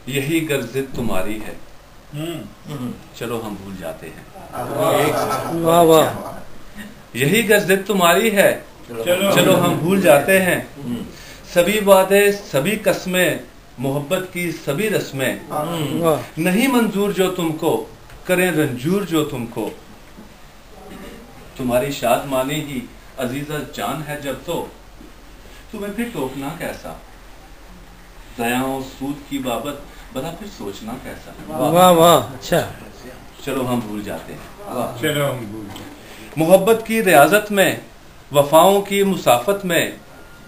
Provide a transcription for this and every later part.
यही गर्जित तुम्हारी है, चलो हम भूल जाते हैं। वाह वाह। यही गर्जित तुम्हारी है, चलो हम भूल जाते हैं। सभी वादे सभी कस्में, मोहब्बत की सभी रस्में, नहीं मंजूर जो तुमको, करें रंजूर जो तुमको। तुम्हारी शादमानी ही अजीजा जान है जब तो, तुम्हें फिर टोकना कैसा। दया और सूद की बाबत बता फिर सोचना कैसा। वाह वाह। अच्छा, चलो हम भूल जाते हैं। चलो हम भूल मोहब्बत की रियाजत में, वफाओं की मुसाफत में,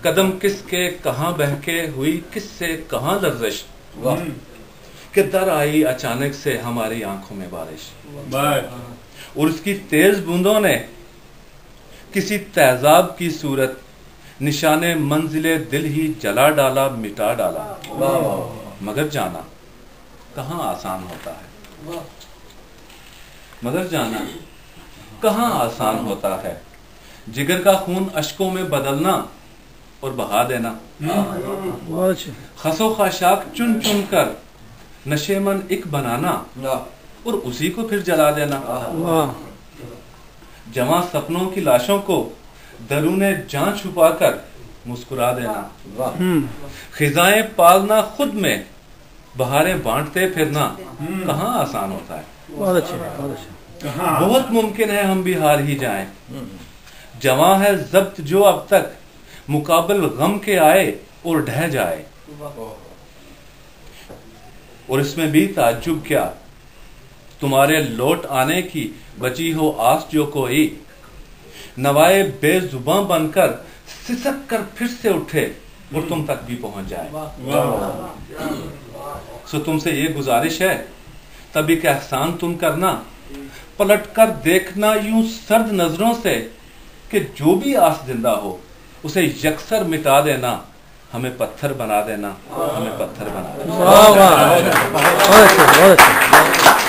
कदम किसके कहाँ बहके हुई किससे कहाँ लर्जिश, कि दर आई अचानक से हमारी आंखों में बारिश, और उसकी तेज बूंदों ने किसी तेजाब की सूरत, निशाने मंजिले दिल ही जला डाला मिटा डाला। मगर जाना कहाँ आसान होता है, मगर जाना कहाँ आसान होता है। जिगर का खून अश्कों में बदलना और बहा देना, खसो खाशाक चुन चुन कर नशेमन एक बनाना और उसी को फिर जला देना। जमा सपनों की लाशों को दरूने जान छुपाकर मुस्कुरा देना। खिजाएं पालना खुद में, बहारें बांटते फिरना कहाँ आसान होता है। बहुत अच्छे, बहुत अच्छे। बहुत मुमकिन है हम भी हार ही जाएं। जवां है जब्त जो अब तक, मुकाबल गम के आए और ढह जाए। और इसमें भी ताज्जुब क्या, तुम्हारे लौट आने की बची हो आस जो कोई, नवाए बेजुबां बनकर सिसक कर फिर से उठे और तुम तक भी पहुंच जाए। सो तुमसे ये गुजारिश है, तभी का एहसान तुम करना, पलट कर देखना यूं सर्द नजरों से, कि जो भी आस जिंदा हो उसे यकसर मिटा देना, हमें पत्थर बना देना, हमें पत्थर बना देना। वाह वाह, बहुत अच्छा, बहुत अच्छा।